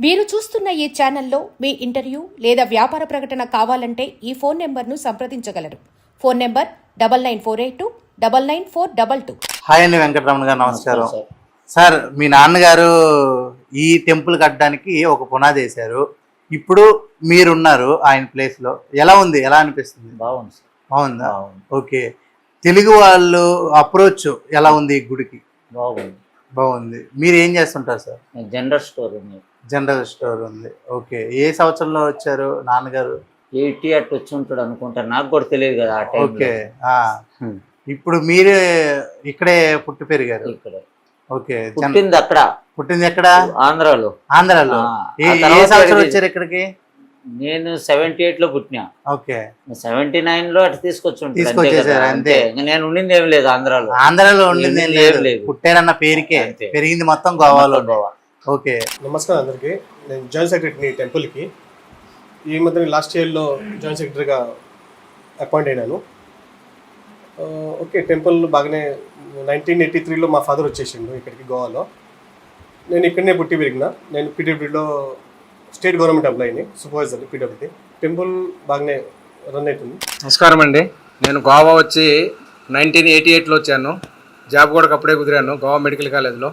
మీరు చూస్తున్న ఈ ఛానల్లో మీ ఇంటర్వ్యూ లేదా వ్యాపార ప్రకటన కావాలంటే ఈ ఫోన్ నెంబర్ను సంప్రదించగలరు. Phone number 9948299422. హాయ్ అండి వెంకటరమణ గారు, నమస్కారం సార్. మీ నాన్నగారు ఈ టెంపుల్ కట్టడానికి ఒక పునాది వేశారు. ఇప్పుడు మీరున్నారు ఆయన ప్లేస్ లో. ఎలా ఉంది, ఎలా అనిపిస్తుంది? బాగుంది సార్. బాగుందా? ఓకే. తెలుగు వాళ్ళు అప్రోచ్ ఎలా ఉంది ఈ గుడికి? బాగుంది. మీరు ఏం చేస్తుంటారు సార్? జనరల్ స్టోర్ ఉంది. జనరల్ స్టోర్ ఉంది. ఓకే. ఏ సంవత్సరంలో వచ్చారు నాన్నగారు? 80 అట్లా వచ్చి ఉంటాడు అనుకుంటారు, నాకు కూడా తెలియదు కదా ఆ టైం. ఓకే. ఇప్పుడు మీరు ఇక్కడే పుట్టి పెరిగారు? ఇక్కడ ఓకే. పుట్టింది ఎక్కడ? ఆంధ్రాలో. ఆంధ్రాలో. ఏ సంవత్సరం వచ్చారు ఇక్కడికి? నేను 78 లో పుట్టినా. ఓకే. 79 లో అట్లా తీసుకొచ్చేసారు అంతే. నేను ఉండింది ఏం లేదు ఆంధ్రాలో. ఉండింది ఏం లేదు. పుట్టారన్న పేరుకే, పెరిగింది మొత్తం గోవాలో. ఓకే. నమస్కారం అందరికీ. నేను జాయింట్ సెక్రటరీని టెంపుల్కి. ఈ మధ్య లాస్ట్ ఇయర్లో జాయింట్ సెక్రటరీగా అపాయింట్ అయినాను. ఓకే. టెంపుల్ బాగానే 1983లో మా ఫాదర్ వచ్చేసిండు ఇక్కడికి గోవాలో. నేను ఇక్కడనే పుట్టి పెరిగిన. నేను పీడబ్ల్యూడీలో స్టేట్ గవర్నమెంట్ ఎంప్లాయీని, సూపర్వైజర్ పీడబ్ల్యూడీ. టెంపుల్ బాగానే రన్ అవుతుంది. నమస్కారం అండి. నేను గోవా వచ్చి 1988లో వచ్చాను. జాబ్ కూడా అప్పుడే కుదిరాను గోవా మెడికల్ కాలేజ్లో.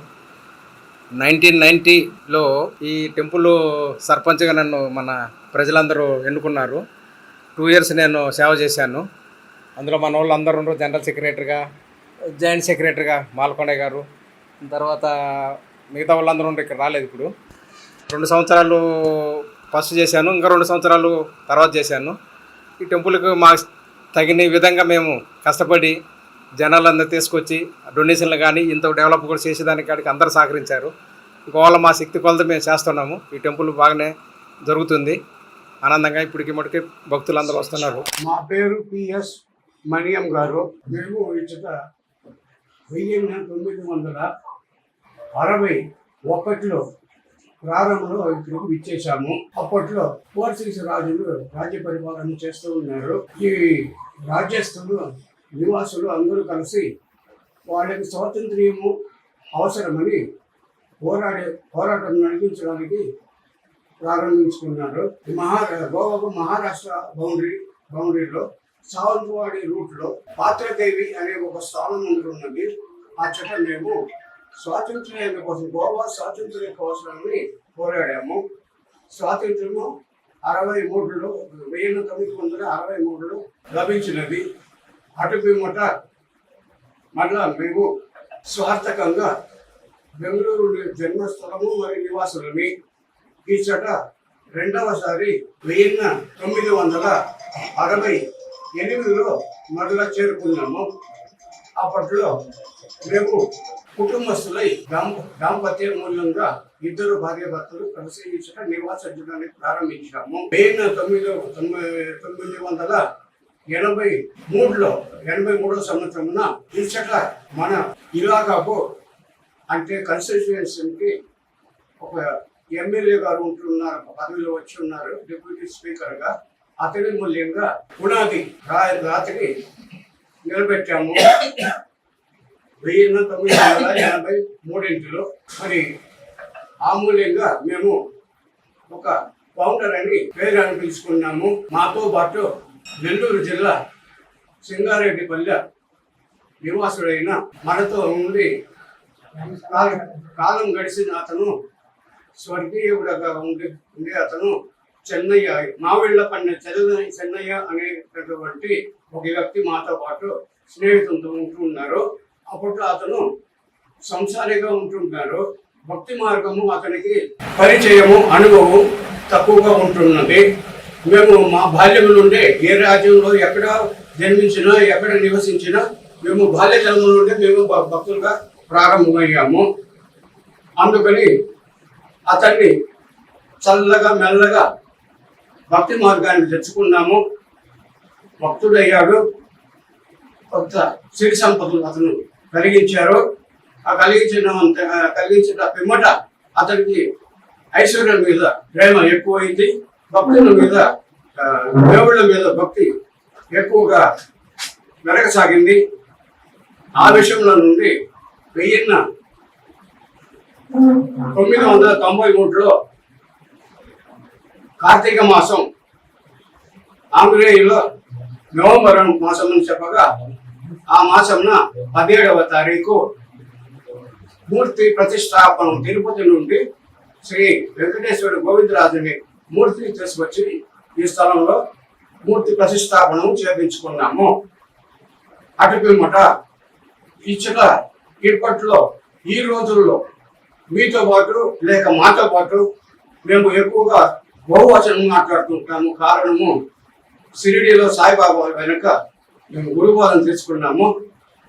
1990లో ఈ టెంపుల్ సర్పంచ్గా నన్ను మన ప్రజలందరూ ఎన్నుకున్నారు. 2 years నేను సేవ చేశాను. అందులో మన వాళ్ళు అందరూ ఉన్నారు. జనరల్ సెక్రటరీగా, జాయింట్ సెక్రటరీగా మాల్కొండయ్య గారు, తర్వాత మిగతా వాళ్ళందరూ ఉన్నారు. ఇక్కడ రాలేదు. ఇప్పుడు 2 సంవత్సరాలు ఫస్ట్ చేశాను, ఇంకా 2 సంవత్సరాలు తర్వాత చేశాను. ఈ టెంపుల్కి మాకు తగిన విధంగా మేము కష్టపడి జనాలందరూ తీసుకొచ్చి డొనేషన్లు కానీ ఇంత డెవలప్ కూడా చేసేదానికి కాడికి అందరూ సహకరించారు. ఇంకోవేళ మా శక్తి కొలత మేము చేస్తున్నాము. ఈ టెంపుల్ బాగానే జరుగుతుంది ఆనందంగా. ఇప్పటికి మటుకి భక్తులు అందరూ వస్తున్నారు. మా పేరు పిఎస్ మణియం గారు. మేము ఇచ్చట 1961లో ప్రారంభంలో ఇక్కడికి విచ్చేసాము. అప్పట్లో పోర్చుగీస్ రాజులు రాజ్య పరిపాలన చేస్తూ ఉన్నారు. ఈ రాజ్యస్తులు, నివాసులు అందరూ కలిసి వాళ్ళకి స్వాతంత్ర్యము అవసరమని పోరాటం నడిపించడానికి ప్రారంభించుకున్నారు. గోవాకు మహారాష్ట్ర బౌండరీలో సావంతవాడి రూట్లో పాత్రదేవి అనే ఒక స్థానం ఉన్నది. ఆ చోట మేము స్వాతంత్ర్యం కోసం, గోవా స్వాతంత్ర్యం కోసమని పోరాడాము. స్వాతంత్ర్యము 1963లో లభించినది. అటు పిమ్మట మళ్ళా మేము స్వార్థకంగా బెంగళూరు జన్మస్థలము మరియు నివాసులని ఈ చోట రెండవసారి 1968లో మరలా చేరుకున్నాము. అప్పట్లో మేము కుటుంబస్తులై దాంపత్య మూల్యంగా 2 భార్యాభర్తలు కలిసి ఈ చోట నివాసించడానికి ప్రారంభించాము. 1983 సంవత్సరమున ఈ చోట మన ఇలాకాకు అంటే కాన్స్టిట్యూయన్సీకి ఒక ఎమ్మెల్యే గారు ఉంటున్నారు, పదవిలో వచ్చి ఉన్నారు, డిప్యూటీ స్పీకర్ గా. అతని మూల్యంగా పునాది రాత్రి నిలబెట్టాము 1983లో. మరి ఆ మూల్యంగా మేము ఒక ఫౌండర్ అని పేరు పిలుచుకున్నాము. మాతో పాటు నెల్లూరు జిల్లా సింగారెడ్డిపల్లె నివాసుడైన మనతో ఉండి కాలం గడిచిన అతను స్వర్గీయుడుగా ఉండే అతను చెన్నయ్య, మావిళ్ళపన్నె చెన్నయ్య అనేటటువంటి ఒక వ్యక్తి మాతో పాటు స్నేహితులతో ఉంటున్నారు. అప్పట్లో అతను సంసారిగా ఉంటున్నారు. భక్తి మార్గము అతనికి పరిచయము, అనుభవం తక్కువగా ఉంటున్నది. మేము మా బాల్యం నుండే ఏ రాజ్యంలో ఎక్కడ జన్మించినా, ఎక్కడ నివసించినా మేము బాల్యకాలం నుండే మేము భక్తులుగా ప్రారంభమయ్యాము. అందుకని అతన్ని చల్లగా మెల్లగా భక్తి మార్గాన్ని తెచ్చుకున్నాము. భక్తుడయ్యాడు. కొంత సిరి సంపదలు అతను కలిగించారు. ఆ కలిగించిన పిమ్మట అతనికి ఐశ్వర్యం మీద ప్రేమ ఎక్కువైంది. భక్తుల మీద, దేవుళ్ళ మీద భక్తి ఎక్కువగా పెరగసాగింది. ఆ విషయంలో నుండి 1993లో కార్తీక మాసం ఆంగ్లేయులో నవంబర్ మాసం అని చెప్పగా ఆ మాసంన 17వ తారీఖు మూర్తి ప్రతిష్టాపనం తిరుపతి నుండి శ్రీ వెంకటేశ్వర గోవిందరాజుని మూర్తిని తీసుకొచ్చి ఈ స్థలంలో మూర్తి ప్రతిష్టాపనం చేయించుకున్నాము. అటు పిమ్మట ఇచ్చట ఇప్పట్లో ఈ రోజుల్లో మీతో పాటు లేక మాతో పాటు మేము ఎక్కువగా బహువచనం మాట్లాడుతుంటాము. కారణము షిరిడీలో సాయిబాబా వెనుక మేము గురువారం తీసుకున్నాము.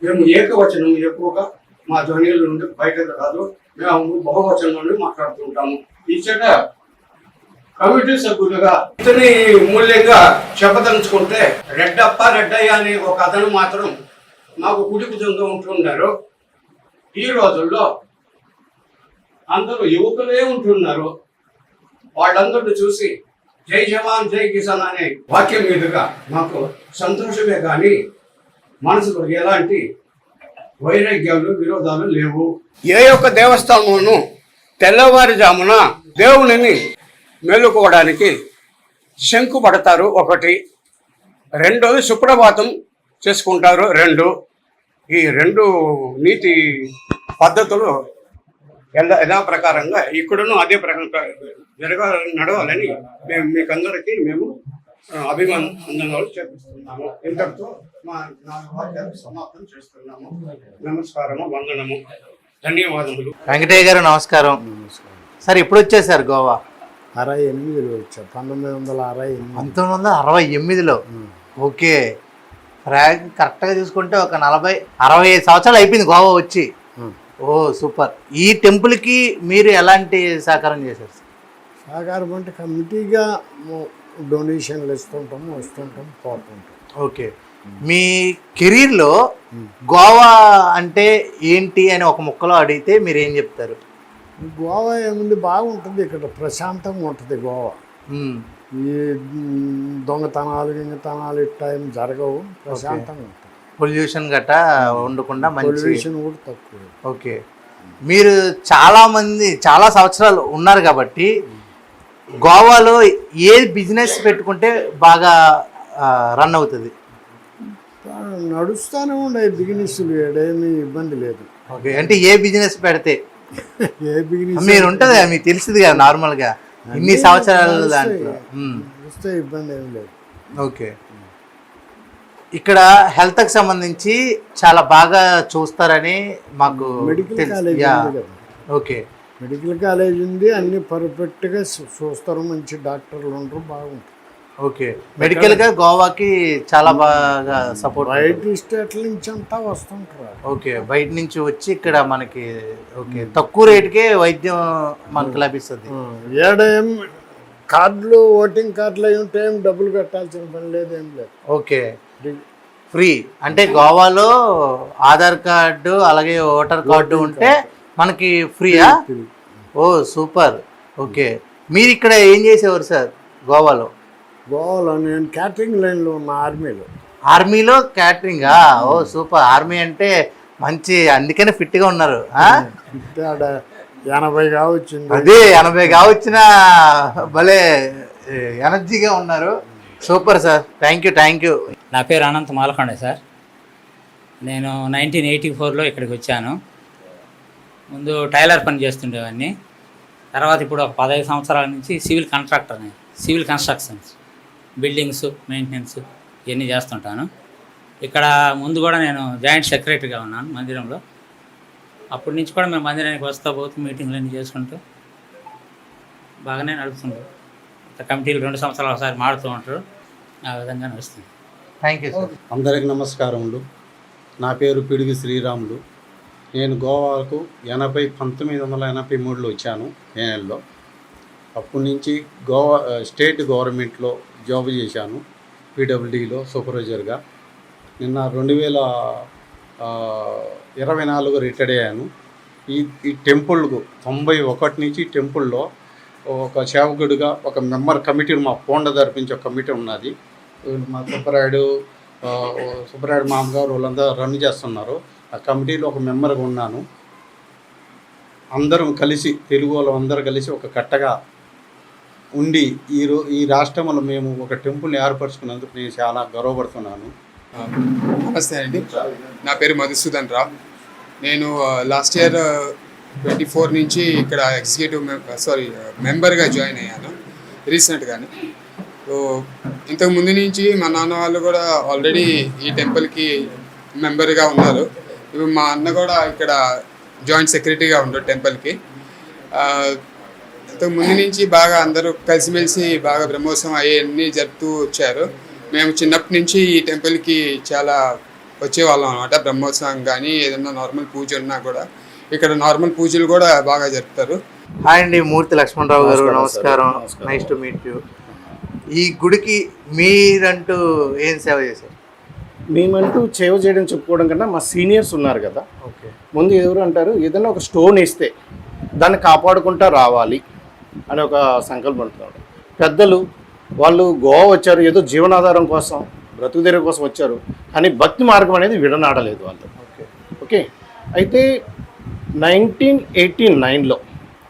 మేము ఏకవచనం ఎక్కువగా మా ధ్వనిల నుండి బయటకు రాదు, మేము బహువచనం నుండి మాట్లాడుతుంటాము. ఇచ్చట కమిటీ సభ్యులుగా ఇతని మూల్యంగా చెప్పదలుచుకుంటే రెడ్డప్ప రెడ్డయ్య అనే ఒక అతను మాత్రం మాకు కుటుంబంగా ఉంటున్నారు. ఈ రోజుల్లో అందరూ యువకులే ఉంటున్నారు. వాళ్ళందరిని చూసి జై జవాన్ జై కిసాన్ అనే వాక్యం మీదుగా మాకు సంతోషమే కానీ మనసులో ఎలాంటి వైరాగ్యాలు విరోధాలు లేవు. ఏ యొక్క దేవస్థానంలోనూ తెల్లవారుజామున దేవునిని మేలుకోవడానికి శంకు పడతారు ఒకటి, రెండోది సుప్రభాతం చేసుకుంటారు రెండు. ఈ రెండు నీతి పద్ధతులు యథా ప్రకారంగా ఇక్కడను అదే ప్రకారం నడవాలని మేము మీకందరికీ మేము అభినందనలు చేపిస్తున్నాము. ఇంతటితో మా వాక్యాలు సమాప్తం చేస్తున్నాము. నమస్కారము, వందనము, ధన్యవాదములు. వెంకటయ్య గారు నమస్కారం. సార్ ఎప్పుడు వచ్చేసారు గోవా? 68లో వచ్చా, 1968. 1968లో. ఓకే, కరెక్ట్గా చూసుకుంటే ఒక 65 సంవత్సరాలు అయిపోయింది గోవా వచ్చి. ఓ సూపర్. ఈ టెంపుల్కి మీరు ఎలాంటి సహకారం చేశారు? సహకారం అంటే కమిటీగా డొనేషన్లు ఇస్తుంటాము, వస్తుంటాం, పోతుంటాం. ఓకే, మీ కెరీర్లో గోవా అంటే ఏంటి అని ఒక ముక్కలో అడిగితే మీరు ఏం చెప్తారు? గోవా ఏముంది, బాగుంటుంది, ఇక్కడ ప్రశాంతంగా ఉంటుంది గోవా. ఈ దొంగతనాలు గింగతనాలు టైం జరగవు, ప్రశాంతంగా ఉంటుంది. పొల్యూషన్ గట్టా ఉండకుండా మంచి పొల్యూషన్ కూడా తక్కువ. ఓకే, మీరు చాలా సంవత్సరాలు ఉన్నారు కాబట్టి గోవాలో ఏ బిజినెస్ పెట్టుకుంటే బాగా రన్ అవుతుంది? నడుస్తూనే ఉండే బిజినెస్లు, ఏడేమీ ఇబ్బంది లేదు. ఓకే, అంటే ఏ బిజినెస్ పెడితే ఏ బిజినెస్ మీరు ఉంటుంది కదా, మీకు తెలిసింది కదా నార్మల్గా ఇన్ని సంవత్సరాలు దాంట్లో వస్తే ఇబ్బంది ఏమి లేదు. ఓకే, ఇక్కడ హెల్త్కి సంబంధించి చాలా బాగా చూస్తారని మాకు మెడికల్ కాలేజ్ ఉంది కదా. ఓకే, మెడికల్ కాలేజ్ ఉంది, అన్ని పర్ఫెక్ట్గా చూస్తారు, మంచి డాక్టర్లు ఉంటారు, బాగుంటుంది. ఓకే, మెడికల్గా గోవాకి చాలా బాగా సపోర్ట్. బయట స్టేట్ల నుంచి అంతా వస్తుంటారు. ఓకే, బయట నుంచి వచ్చి ఇక్కడ మనకి ఓకే తక్కువ రేటుకే వైద్యం మనకు లభిస్తుంది. ఏడేం కార్డులు, ఓటింగ్ కార్డులు అయి ఉంటే ఏం డబ్బులు కట్టాల్సిన పని లేదు, ఏం లేదు. Okay, free. అంటే గోవాలో ఆధార్ కార్డు అలాగే ఓటర్ కార్డు ఉంటే మనకి ఫ్రీయా? ఓ సూపర్. ఓకే, మీరు ఇక్కడ ఏం చేసేవారు సార్ గోవాలో? గోవాలో నేను క్యాటరింగ్ లైన్లో ఉన్న, ఆర్మీలో క్యాటరింగా? ఓ సూపర్. ఆర్మీ అంటే మంచి, అందుకనే ఫిట్గా ఉన్నారు. 80 కావచ్చింది. అదే 80 కావచ్చిన భలే ఎనర్జీగా ఉన్నారు. Super sir, thank you. నా పేరు అనంత్ మాలకొండ సార్. నేను 1984లో ఇక్కడికి వచ్చాను. ముందు టైలర్ పని చేస్తుండేవాడిని. తర్వాత ఇప్పుడు ఒక 15 సంవత్సరాల నుంచి సివిల్ కాంట్రాక్టర్ని, సివిల్ కన్స్ట్రక్షన్స్, బిల్డింగ్స్ మెయింటెనెన్స్ ఇవన్నీ చేస్తుంటాను. ఇక్కడ ముందు కూడా నేను జాయింట్ సెక్రటరీగా ఉన్నాను మందిరంలో. అప్పటి నుంచి కూడా మేము మందిరానికి వస్తూ పోతూ మీటింగ్లు అన్నీ చేసుకుంటూ బాగానే నడుపుతుంటాం. కమిటీలు 2 సంవత్సరాలు ఒకసారి మారుతూ ఉంటారు, ఆ విధంగా నడుస్తుంది. Thank you sir. అందరికి నమస్కారములు. నా పేరు పిడుగు శ్రీరాములు. నేను గోవాకు 1983లో వచ్చాను మే నెలలో. అప్పటి నుంచి గోవా స్టేట్ గవర్నమెంట్లో జాబ్ చేశాను, పీడబ్ల్యూడీలో సూపర్వైజర్గా. నిన్న 2024 రిటైర్డ్ అయ్యాను. ఈ టెంపుల్కు 91 నుంచి టెంపుల్లో ఒక సేవకుడిగా ఒక మెంబర్ కమిటీ, మా పోండ తరపించి ఒక కమిటీ ఉన్నది. మా సుబ్బరాయుడు మామగారు వాళ్ళందరూ రన్ చేస్తున్నారు. ఆ కమిటీలో ఒక మెంబర్గా ఉన్నాను. అందరం కలిసి, తెలుగు వాళ్ళందరూ కలిసి ఒక కట్టగా ఉండి ఈ రాష్ట్రంలో మేము ఒక టెంపుల్ని ఏర్పరచుకున్నందుకు నేను చాలా గర్వపడుతున్నాను. నమస్తే అండి, నా పేరు మధుసూదన్ రావు. నేను లాస్ట్ ఇయర్ 24 నుంచి ఇక్కడ మెంబర్గా జాయిన్ అయ్యాను రీసెంట్గానే. సో ఇంతకు ముందు నుంచి మా నాన్న వాళ్ళు కూడా ఆల్రెడీ ఈ టెంపుల్కి మెంబర్గా ఉన్నారు. ఇప్పుడు మా అన్న కూడా ఇక్కడ జాయింట్ సెక్రటరీగా ఉన్నాడు టెంపుల్కి. ఇంతకు ముందు నుంచి బాగా అందరూ కలిసిమెలిసి బాగా బ్రహ్మోత్సవం అవన్నీ జరుపుతూ వచ్చారు. మేము చిన్నప్పటి నుంచి ఈ టెంపుల్కి చాలా వచ్చేవాళ్ళం అనమాట. బ్రహ్మోత్సవం కానీ ఏదైనా నార్మల్ పూజ ఉన్నా కూడా ఇక్కడ నార్మల్ పూజలు కూడా బాగా జరుపుతారు. హాయ్ అండి, మూర్తి లక్ష్మణరావు గారు, నమస్కారం. Nice to meet you. ఈ గుడికి మీరంటూ ఏం సేవ చేశారు? మేమంటూ సేవ చేయడం చెప్పుకోవడం కన్నా మా సీనియర్స్ ఉన్నారు కదా, ఓకే, ముందు ఎవరు అంటారు ఏదైనా ఒక స్టోన్ వేస్తే దాన్ని కాపాడుకుంటా రావాలి అని ఒక సంకల్పంతో పెద్దలు వాళ్ళు గోవా వచ్చారు, ఏదో జీవనాధారం కోసం బ్రతుకుదెరువు కోసం వచ్చారు, కానీ భక్తి మార్గం అనేది విడనాడలేదు వాళ్ళు. ఓకే, అయితే 1989లో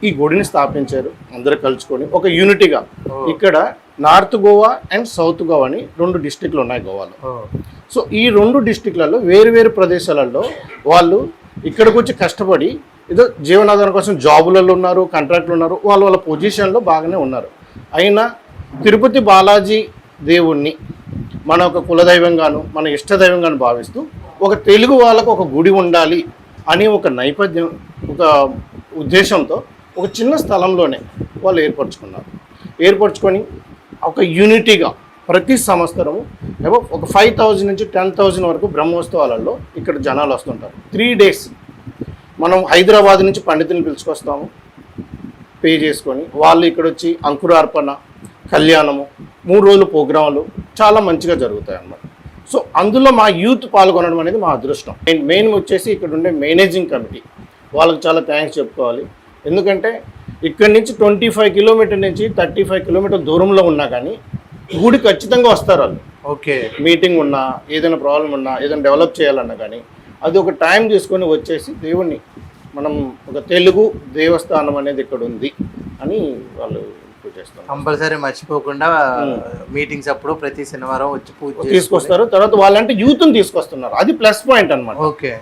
ఈ గుడిని స్థాపించారు. అందరూ కలుసుకొని ఒక యూనిటీగా. ఇక్కడ north Goa and south Goa అని 2 డిస్టిక్లు ఉన్నాయి గోవాలో. సో ఈ 2 డిస్టిక్లలో వేరు ప్రదేశాలలో వాళ్ళు ఇక్కడికి వచ్చి కష్టపడి ఏదో జీవనాధారం కోసం జాబులలో ఉన్నారు, కాంట్రాక్ట్లు ఉన్నారు, వాళ్ళ పొజిషన్లో బాగానే ఉన్నారు. అయినా తిరుపతి బాలాజీ దేవుణ్ణి మన ఒక కులదైవంగాను మన ఇష్టదైవంగాను భావిస్తూ ఒక తెలుగు వాళ్ళకు ఒక గుడి ఉండాలి అని ఒక నేపథ్యం, ఒక ఉద్దేశంతో ఒక చిన్న స్థలంలోనే వాళ్ళు ఏర్పరచుకొని ఒక యూనిటీగా ప్రతి సంవత్సరము ఏవో ఒక 5,000 నుంచి 10,000 వరకు బ్రహ్మోత్సవాలలో ఇక్కడ జనాలు వస్తుంటారు. 3 days మనం హైదరాబాద్ నుంచి పండితులను పిలుచుకొస్తాము, పే చేసుకొని వాళ్ళు ఇక్కడ వచ్చి అంకురార్పణ, కళ్యాణము, 3 రోజులు ప్రోగ్రాములు చాలా మంచిగా జరుగుతాయి అన్నమాట. సో అందులో మా యూత్ పాల్గొనడం అనేది మా అదృష్టం. మెయిన్ వచ్చేసి ఇక్కడ ఉండే మేనేజింగ్ కమిటీ వాళ్ళకి చాలా థ్యాంక్స్ చెప్పుకోవాలి. ఎందుకంటే ఇక్కడి నుంచి 25 కిలోమీటర్ నుంచి 35 కిలోమీటర్ దూరంలో ఉన్నా కానీ గుడి ఖచ్చితంగా వస్తారు వాళ్ళు. ఓకే, మీటింగ్ ఉన్నా, ఏదైనా ప్రాబ్లం ఉన్నా, ఏదైనా డెవలప్ చేయాలన్నా కానీ అది ఒక టైం తీసుకొని వచ్చేసి దేవుణ్ణి మనం ఒక తెలుగు దేవస్థానం అనేది ఇక్కడ ఉంది అని వాళ్ళు చేస్తారు. కంపల్సరీ మర్చిపోకుండా మీటింగ్స్ అప్పుడు ప్రతి శనివారం వచ్చి పూజ తీసుకొస్తారు. తర్వాత వాళ్ళంటే యూత్ని తీసుకొస్తున్నారు, అది ప్లస్ పాయింట్ అన్నమాట. ఓకే,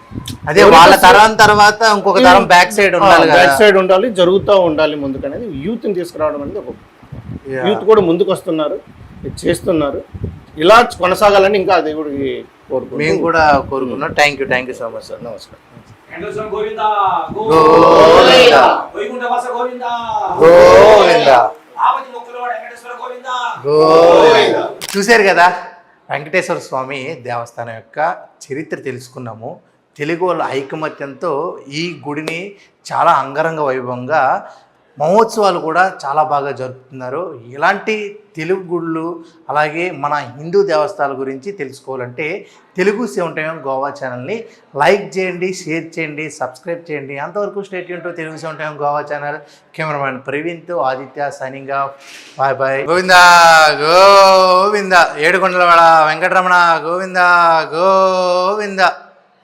అదే వాళ్ళ తరం తర్వాత ఇంకొక తరం బ్యాక్ సైడ్ ఉండాలి, బ్యాక్ సైడ్ ఉండాలి, జరుగుతూ ఉండాలి ముందుకు అనేది యూత్ని తీసుకురావడం అనేది ఒక యూత్ కూడా ముందుకు వస్తున్నారు, చేస్తున్నారు. ఇలా కొనసాగాలని ఇంకా దేవుడికి కోరుకుంటున్నాం, మేము కూడా కోరుకున్నాం. Thank you so much sir. నమస్కారం. చూశారు కదా, వెంకటేశ్వర స్వామి దేవస్థానం యొక్క చరిత్ర తెలుసుకున్నాము. తెలుగు వాళ్ళ ఐకమత్యంతో ఈ గుడిని చాలా అంగరంగ వైభవంగా మహోత్సవాలు కూడా చాలా బాగా జరుపుతున్నారు. ఇలాంటి తెలుగు గుళ్ళు అలాగే మన హిందూ దేవస్థానాల గురించి తెలుసుకోవాలంటే తెలుగు 7 Time గోవా ఛానల్ని లైక్ చేయండి, షేర్ చేయండి, సబ్స్క్రైబ్ చేయండి. అంతవరకు స్టేట్ యూన్ to Telugu 7 Time Goa channel. Cameraman ప్రవీణ్తో Aditya signing off. Bye. Govinda Govinda, ఏడుకొండలవాడ వెంకటరమణ గోవిందా గోవిందా.